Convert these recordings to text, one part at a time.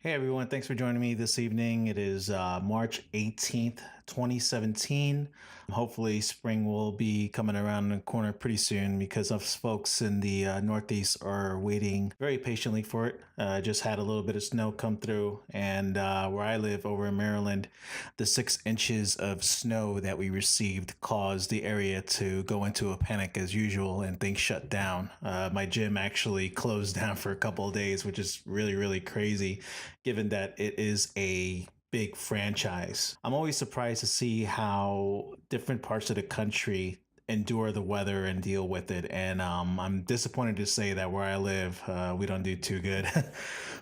Hey everyone, thanks for joining me this evening. It is March 18th, 2017. Hopefully, spring will be coming around the corner pretty soon because us folks in the Northeast are waiting very patiently for it. Just had a little bit of snow come through, and where I live over in Maryland, the 6 inches of snow that we received caused the area to go into a panic as usual and things shut down. My gym actually closed down for a couple of days, which is really, really crazy given that it is a big franchise. I'm always surprised to see how different parts of the country endure the weather and deal with it. And I'm disappointed to say that where I live, we don't do too good.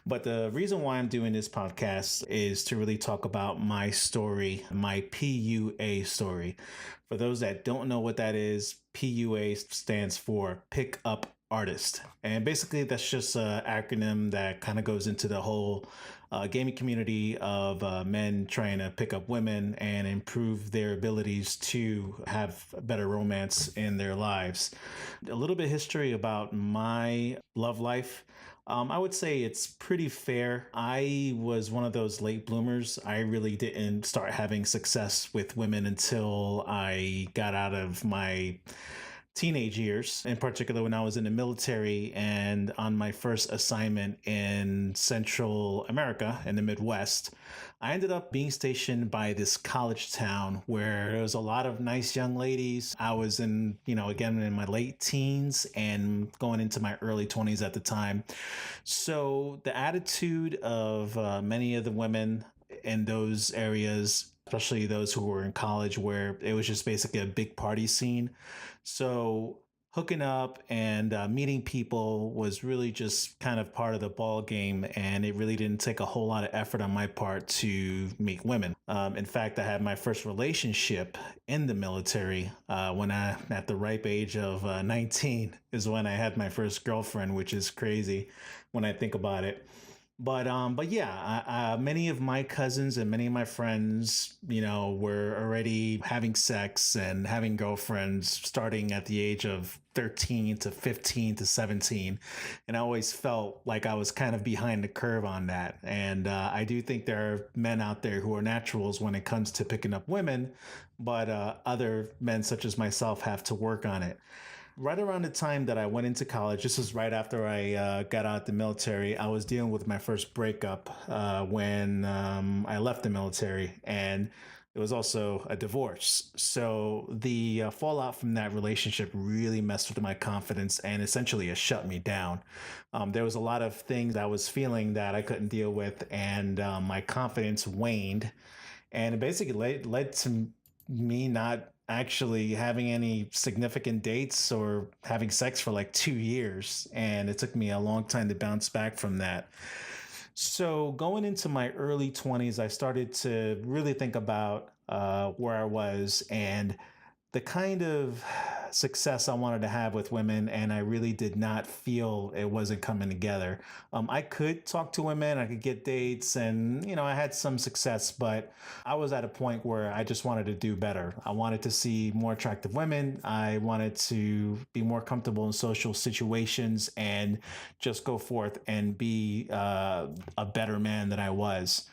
But the reason why I'm doing this podcast is to really talk about my story, my PUA story. For those that don't know what that is, PUA stands for Pick Up Artist. And basically, that's just an acronym that kind of goes into the whole gaming community of men trying to pick up women and improve their abilities to have better romance in their lives. A little bit of history about my love life. I would say it's pretty fair. I was one of those late bloomers. I really didn't start having success with women until I got out of my teenage years, in particular when I was in the military and on my first assignment in Central America in the Midwest. I ended up being stationed by this college town where there was a lot of nice young ladies. I was again, in my late teens and going into my early 20s at the time. So the attitude of many of the women in those areas, especially those who were in college, where it was just basically a big party scene. So hooking up and meeting people was really just kind of part of the ball game, and it really didn't take a whole lot of effort on my part to meet women. In fact, I had my first relationship in the military when at the ripe age of 19, is when I had my first girlfriend, which is crazy when I think about it. But yeah, many of my cousins and many of my friends, were already having sex and having girlfriends starting at the age of 13 to 15 to 17. And I always felt like I was kind of behind the curve on that. And I do think there are men out there who are naturals when it comes to picking up women, but other men such as myself have to work on it. Right around the time that I went into college, this was right after I got out the military. I was dealing with my first breakup when I left the military, and it was also a divorce. So the fallout from that relationship really messed with my confidence and essentially it shut me down. There was a lot of things I was feeling that I couldn't deal with, and my confidence waned. And it basically led to me not actually having any significant dates or having sex for like 2 years. And it took me a long time to bounce back from that. So, going into my early 20s, I started to really think about where I was and the kind of success I wanted to have with women, and I really did not feel it wasn't coming together. I could talk to women, I could get dates, and I had some success, but I was at a point where I just wanted to do better. I wanted to see more attractive women. I wanted to be more comfortable in social situations and just go forth and be a better man than I was.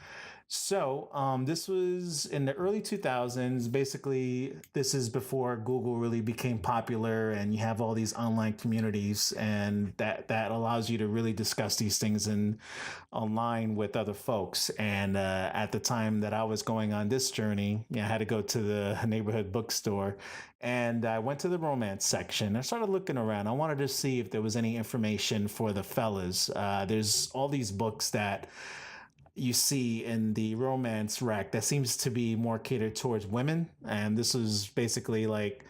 So, this was in the early 2000s. Basically, this is before Google really became popular, and you have all these online communities, and that allows you to really discuss these things in online with other folks. And at the time that I was going on this journey, I had to go to the neighborhood bookstore, and I went to the romance section. I started looking around. I wanted to see if there was any information for the fellas. There's all these books that you see in the romance rack that seems to be more catered towards women. And this is basically like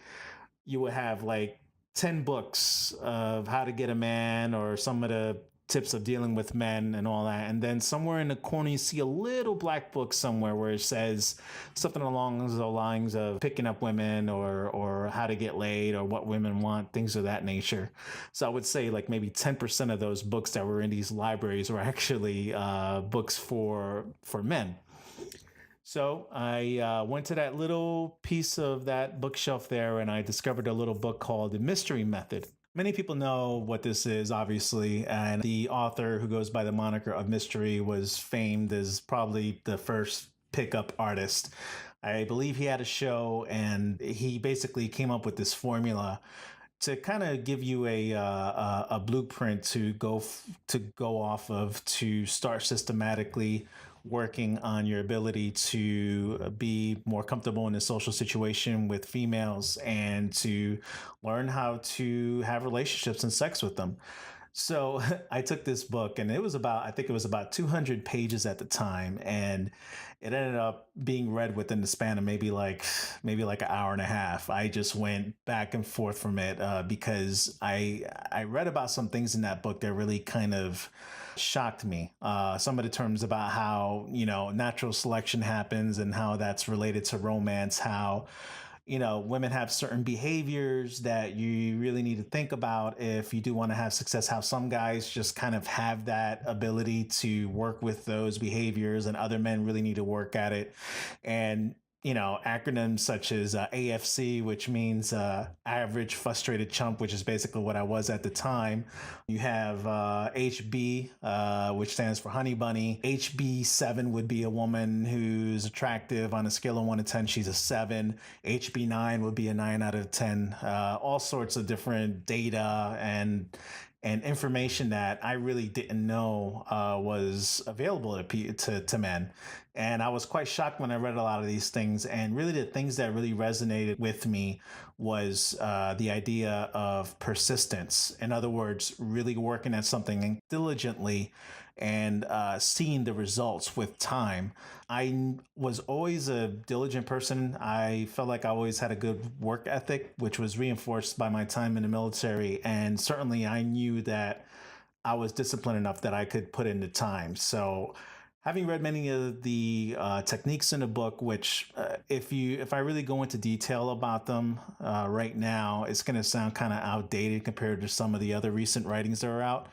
you would have like 10 books of how to get a man or some of the tips of dealing with men and all that. And then somewhere in the corner, you see a little black book somewhere where it says something along the lines of picking up women or how to get laid or what women want, things of that nature. So I would say like maybe 10% of those books that were in these libraries were actually books for men. So I went to that little piece of that bookshelf there and I discovered a little book called The Mystery Method. Many people know what this is, obviously, and the author who goes by the moniker of Mystery was famed as probably the first pickup artist. I believe he had a show, and he basically came up with this formula to kind of give you a blueprint to to go off of to start systematically working on your ability to be more comfortable in a social situation with females and to learn how to have relationships and sex with them. So I took this book, and it was about, I think it was about 200 pages at the time, and it ended up being read within the span of maybe like an hour and a half. I just went back and forth from it because I read about some things in that book that really kind of shocked me. Some of the terms about how natural selection happens and how that's related to romance, how women have certain behaviors that you really need to think about if you do want to have success, how some guys just kind of have that ability to work with those behaviors and other men really need to work at it. And acronyms such as AFC, which means average frustrated chump, which is basically what I was at the time. You have HB, which stands for honey bunny. HB7 would be a woman who's attractive on a scale of 1 to 10. She's a 7. HB9 would be a 9 out of 10. All sorts of different data and information that I really didn't know was available to men. And I was quite shocked when I read a lot of these things. And really, the things that really resonated with me was the idea of persistence. In other words, really working at something diligently and seeing the results with time. I was always a diligent person. I felt like I always had a good work ethic, which was reinforced by my time in the military. And certainly I knew that I was disciplined enough that I could put in the time. So, having read many of the techniques in the book, which if I really go into detail about them right now, it's going to sound kind of outdated compared to some of the other recent writings that are out.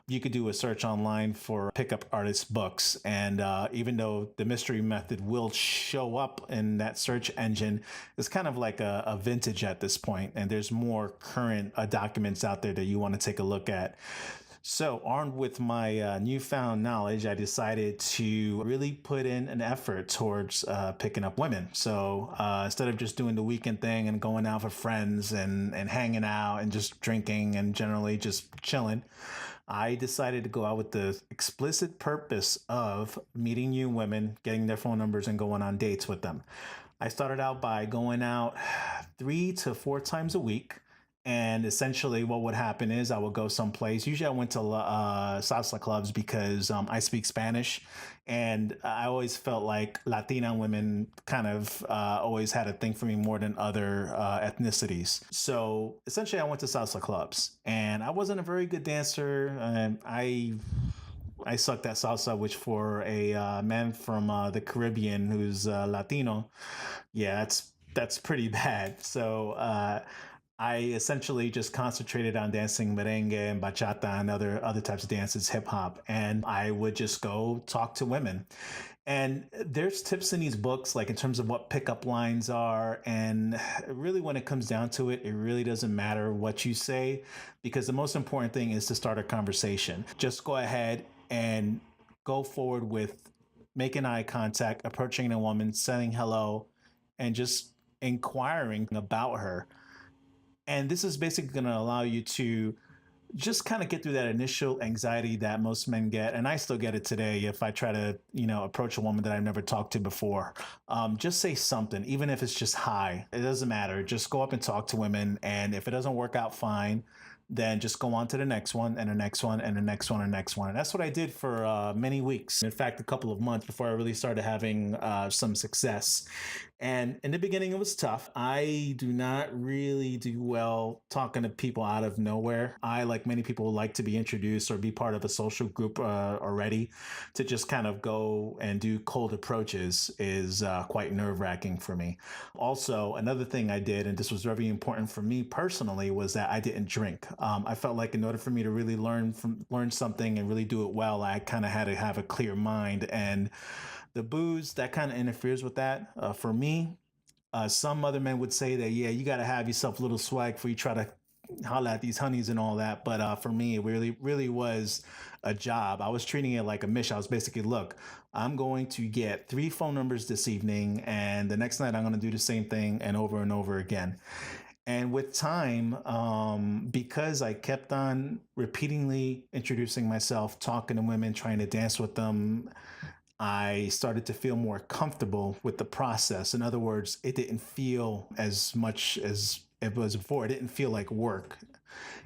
You could do a search online for pickup artist books, and even though the mystery method will show up in that search engine, it's kind of like a vintage at this point, and there's more current documents out there that you want to take a look at. So, armed with my newfound knowledge, I decided to really put in an effort towards picking up women. So, instead of just doing the weekend thing and going out with friends and hanging out and just drinking and generally just chilling, I decided to go out with the explicit purpose of meeting new women, getting their phone numbers, and going on dates with them. I started out by going out 3 to 4 times a week. And essentially, what would happen is I would go someplace. Usually, I went to salsa clubs because I speak Spanish, and I always felt like Latina women kind of always had a thing for me more than other ethnicities. So essentially, I went to salsa clubs, and I wasn't a very good dancer. And I sucked at salsa, which for a man from the Caribbean who's Latino, yeah, that's pretty bad. So I essentially just concentrated on dancing merengue and bachata and other types of dances, hip hop, and I would just go talk to women. And there's tips in these books, like in terms of what pickup lines are. And really, when it comes down to it, it really doesn't matter what you say, because the most important thing is to start a conversation. Just go ahead and go forward with making eye contact, approaching a woman, saying hello, and just inquiring about her. And this is basically going to allow you to just kind of get through that initial anxiety that most men get. And I still get it today if I try to, approach a woman that I've never talked to before. Just say something, even if it's just hi. It doesn't matter. Just go up and talk to women. And if it doesn't work out, fine. Then just go on to the next one and the next one and the next one and the next one. And that's what I did for many weeks. In fact, a couple of months before I really started having some success. And in the beginning, it was tough. I do not really do well talking to people out of nowhere. I, like many people, like to be introduced or be part of a social group already. To just kind of go and do cold approaches is quite nerve wracking for me. Also, another thing I did, and this was very important for me personally, was that I didn't drink. I felt like in order for me to really learn something and really do it well, I kind of had to have a clear mind, and the booze that kind of interferes with that. For me, some other men would say that, yeah, you got to have yourself a little swag before you try to holla at these honeys and all that. But for me, it really was a job. I was treating it like a mission. I was basically, look, I'm going to get 3 phone numbers this evening, and the next night I'm going to do the same thing and over again. And with time, because I kept on repeatedly introducing myself, talking to women, trying to dance with them, I started to feel more comfortable with the process. In other words, it didn't feel as much as it was before. It didn't feel like work.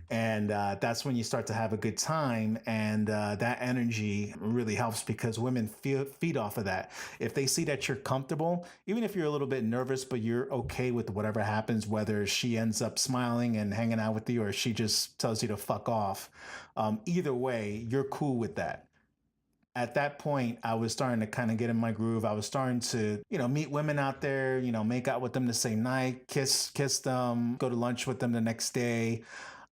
And that's when you start to have a good time. And that energy really helps because women feed off of that. If they see that you're comfortable, even if you're a little bit nervous, but you're okay with whatever happens, whether she ends up smiling and hanging out with you or she just tells you to fuck off, either way, you're cool with that. At that point, I was starting to kind of get in my groove. I was starting to, meet women out there, make out with them the same night, kiss them, go to lunch with them the next day,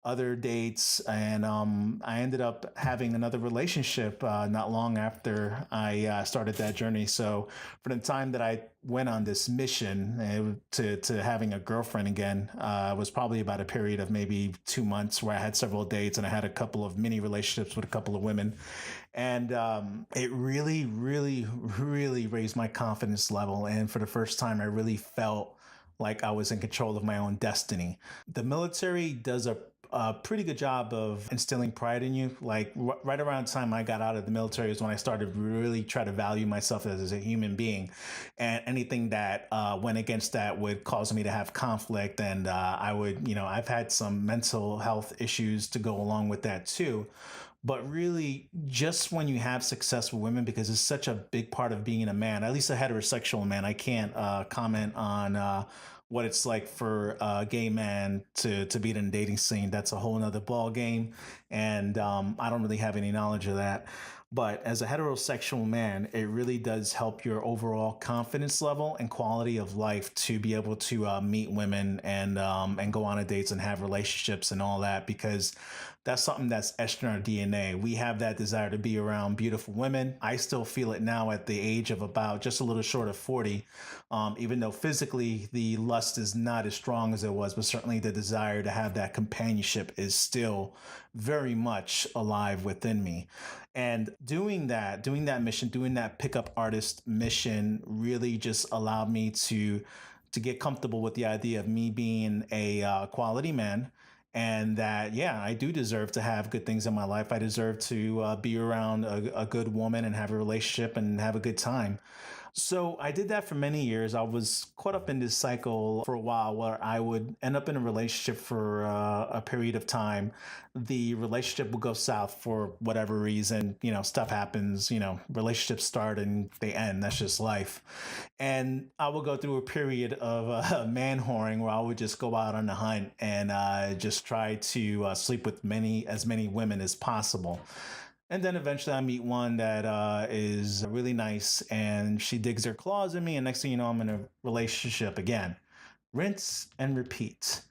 other dates. And I ended up having another relationship not long after I started that journey. So for the time that I went on this mission to having a girlfriend again, was probably about a period of maybe 2 months where I had several dates and I had a couple of mini relationships with a couple of women. And it really raised my confidence level. And for the first time, I really felt like I was in control of my own destiny. The military does a pretty good job of instilling pride in you. Like right around the time I got out of the military is when I started really try to value myself as a human being, and anything that went against that would cause me to have conflict. And I would, I've had some mental health issues to go along with that too. But really, just when you have successful women, because it's such a big part of being a man, at least a heterosexual man, I can't comment on what it's like for a gay man to be in a dating scene. That's a whole nother ball game, and I don't really have any knowledge of that. But as a heterosexual man, it really does help your overall confidence level and quality of life to be able to meet women and go on a dates and have relationships and all that, because that's something that's etched in our DNA. We have that desire to be around beautiful women. I still feel it now at the age of about just a little short of 40, even though physically the lust is not as strong as it was, but certainly the desire to have that companionship is still very much alive within me. And doing that mission, doing that pickup artist mission really just allowed me to get comfortable with the idea of me being a quality man, and that yeah, I do deserve to have good things in my life. I deserve to be around a good woman and have a relationship and have a good time. So I did that for many years. I was caught up in this cycle for a while where I would end up in a relationship for a period of time. The relationship would go south for whatever reason. Stuff happens. Relationships start and they end. That's just life. And I would go through a period of man whoring where I would just go out on the hunt and just try to sleep with as many women as possible. And then eventually I meet one that is really nice and she digs her claws in me. And next thing you know, I'm in a relationship again. Rinse and repeat.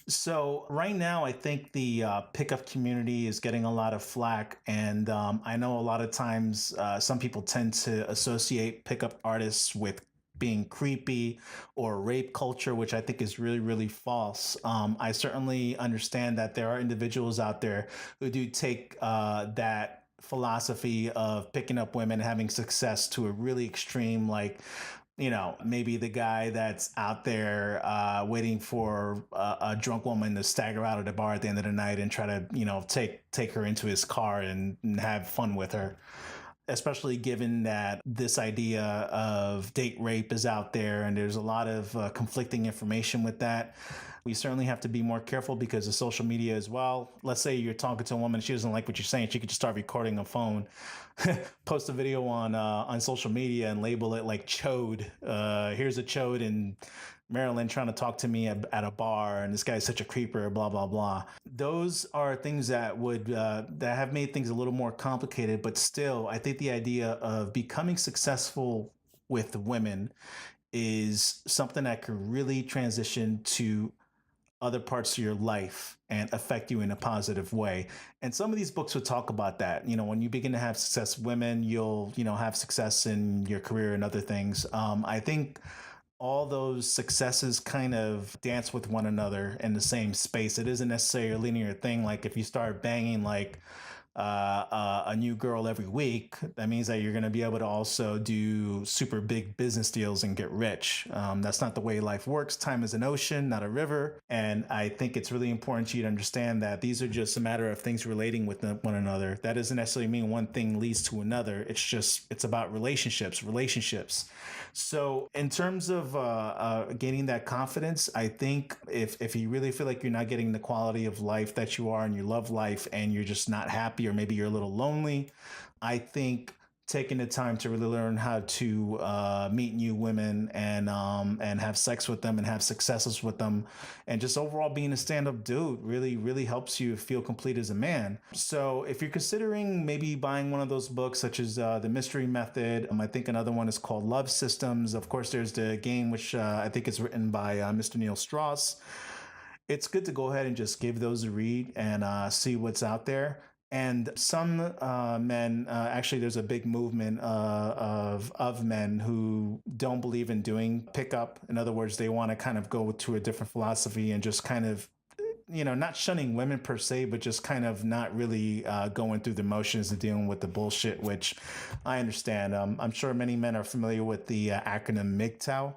So right now, I think the pickup community is getting a lot of flack. And I know a lot of times some people tend to associate pickup artists with being creepy or rape culture, which I think is really false. I certainly understand that there are individuals out there who do take that philosophy of picking up women, having success to a really extreme, like, maybe the guy that's out there waiting for a drunk woman to stagger out of the bar at the end of the night and try to, take her into his car and have fun with her. Especially given that this idea of date rape is out there and there's a lot of conflicting information with that. We certainly have to be more careful because of social media as well. Let's say you're talking to a woman, she doesn't like what you're saying, she could just start recording a phone, post a video on social media and label it like chode. Here's a chode in Maryland trying to talk to me at a bar, and this guy's such a creeper, blah blah blah. Those are things that would that have made things a little more complicated, but still, I think the idea of becoming successful with women is something that could really transition to other parts of your life and affect you in a positive way. And some of these books would talk about that. When you begin to have success with women, you'll have success in your career and other things. I think all those successes kind of dance with one another in the same space. It isn't necessarily a linear thing. Like if you start banging like a new girl every week, that means that you're going to be able to also do super big business deals and get rich. That's not the way life works. Time is an ocean, not a river. And I think it's really important for you to understand that these are just a matter of things relating with one another. That doesn't necessarily mean one thing leads to another. It's about relationships. So in terms of gaining that confidence, I think if you really feel like you're not getting the quality of life that you are and you love life and you're just not happy or maybe you're a little lonely, I think taking the time to really learn how to meet new women and have sex with them and have successes with them and just overall being a stand-up dude really helps you feel complete as a man. So if you're considering maybe buying one of those books such as The Mystery Method, I think another one is called Love Systems. Of course, there's the game, which I think is written by Mr. Neil Strauss. It's good to go ahead and just give those a read and see what's out there. And some men, actually, there's a big movement of men who don't believe in doing pickup. In other words, they want to kind of go to a different philosophy and just kind of, not shunning women per se, but just kind of not really going through the motions and dealing with the bullshit, which I understand. I'm sure many men are familiar with the acronym MGTOW.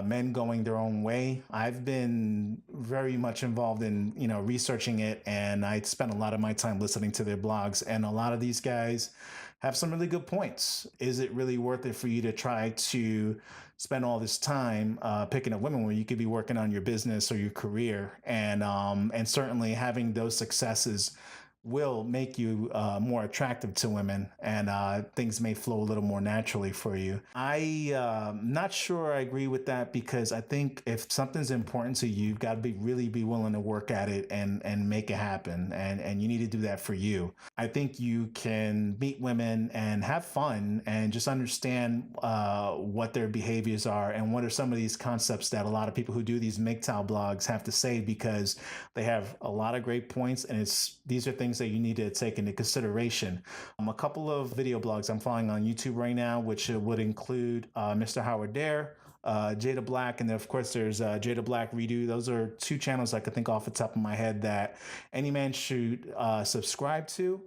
Men going their own way. I've been very much involved in, researching it, and I spent a lot of my time listening to their blogs. And a lot of these guys have some really good points. Is it really worth it for you to try to spend all this time picking up women when you could be working on your business or your career? And certainly having those successes will make you more attractive to women, and things may flow a little more naturally for you. I'm not sure I agree with that, because I think if something's important to you, you've got to really be willing to work at it and make it happen, and you need to do that for you. I think you can meet women and have fun and just understand what their behaviors are and what are some of these concepts that a lot of people who do these MGTOW blogs have to say, because they have a lot of great points, and these are things that you need to take into consideration. A couple of video blogs I'm following on YouTube right now, which would include Mr. Howard Dare, Jaye De Black, and then of course there's Jaye De Black Redo. Those are two channels I could think off the top of my head that any man should subscribe to.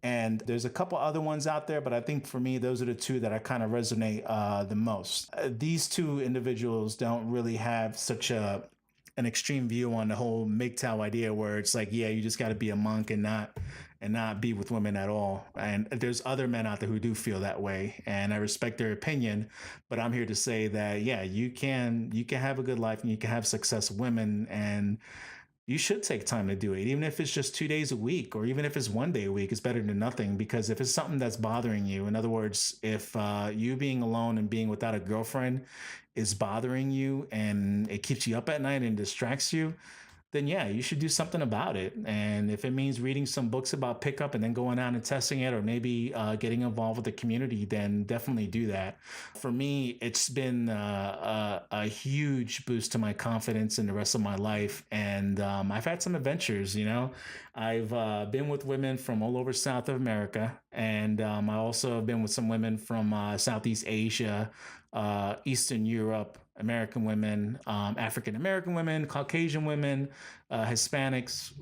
And there's a couple other ones out there, but I think for me, those are the two that I kind of resonate the most. These two individuals don't really have such an extreme view on the whole MGTOW idea, where it's like, yeah, you just got to be a monk and not be with women at all. And there's other men out there who do feel that way, and I respect their opinion, but I'm here to say that, yeah, you can have a good life and you can have success with women, and you should take time to do it, even if it's just 2 days a week, or even if it's one day a week. It's better than nothing, because if it's something that's bothering you, in other words, if you being alone and being without a girlfriend is bothering you and it keeps you up at night and distracts you, then yeah, you should do something about it. And if it means reading some books about pickup and then going out and testing it, or maybe getting involved with the community, then definitely do that. For me, it's been a huge boost to my confidence in the rest of my life. And I've had some adventures, I've been with women from all over South America. And I also have been with some women from Southeast Asia, Eastern Europe, American women, African American women, Caucasian women, Hispanics.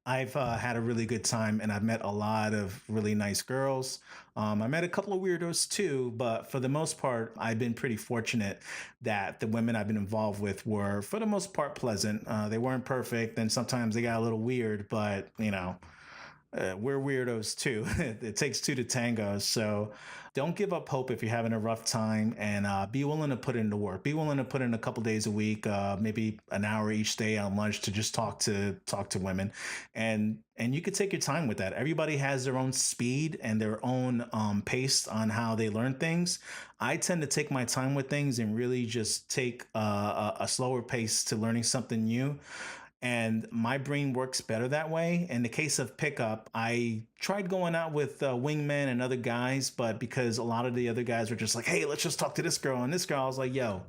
I've had a really good time, and I've met a lot of really nice girls. I met a couple of weirdos too, but for the most part, I've been pretty fortunate that the women I've been involved with were, for the most part, pleasant. They weren't perfect, and sometimes they got a little weird, but we're weirdos too. It takes two to tango. So don't give up hope if you're having a rough time, and be willing to put in the work. Be willing to put in a couple days a week, maybe an hour each day on lunch to just talk to women, and you could take your time with that. Everybody has their own speed and their own pace on how they learn things. I tend to take my time with things and really just take a slower pace to learning something new. And my brain works better that way. In the case of pickup, I tried going out with wingmen and other guys, but because a lot of the other guys were just like, hey, let's just talk to this girl and this girl, I was like, yo,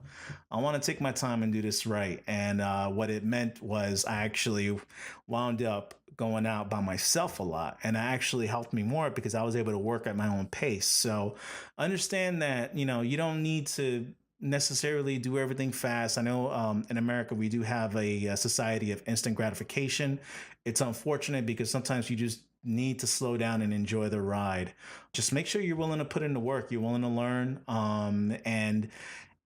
I want to take my time and do this right. And what it meant was I actually wound up going out by myself a lot. And it actually helped me more because I was able to work at my own pace. So understand that, you don't need to necessarily do everything fast. I know in America we do have a society of instant gratification. It's unfortunate because sometimes you just need to slow down and enjoy the ride. Just make sure you're willing to put in the work, you're willing to learn,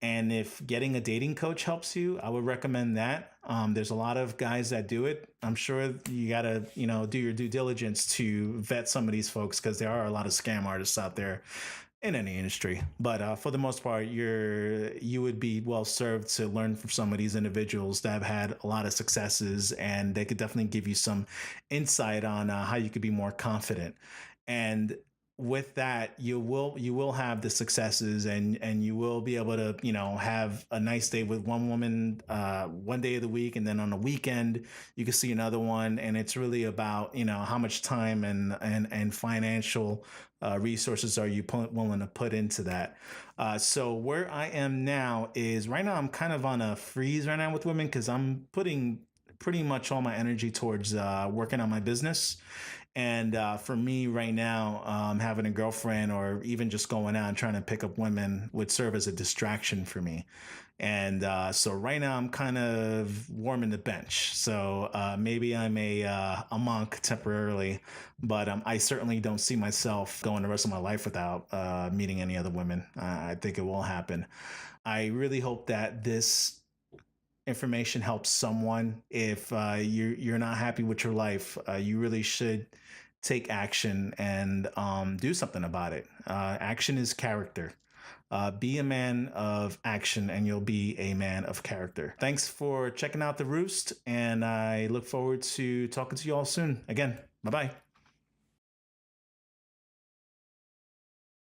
and if getting a dating coach helps you, I would recommend that. There's a lot of guys that do it. I'm sure you gotta, do your due diligence to vet some of these folks because there are a lot of scam artists out there in any industry. But for the most part, you would be well served to learn from some of these individuals that have had a lot of successes, and they could definitely give you some insight on how you could be more confident. And with that, you will have the successes, and you will be able to have a nice day with one woman one day of the week, and then on the weekend you can see another one, and it's really about how much time and financial resources are you willing to put into that. So where I am now is right now I'm kind of on a freeze right now with women because I'm putting pretty much all my energy towards working on my business. And for me right now, having a girlfriend or even just going out and trying to pick up women would serve as a distraction for me. And so right now I'm kind of warming the bench. So maybe I'm a monk temporarily, but I certainly don't see myself going the rest of my life without meeting any other women. I think it will happen. I really hope that this information helps someone. If you're not happy with your life, you really should take action and do something about it. Action is character. Be a man of action, and you'll be a man of character. Thanks for checking out the Roost, and I look forward to talking to you all soon. Again, bye bye.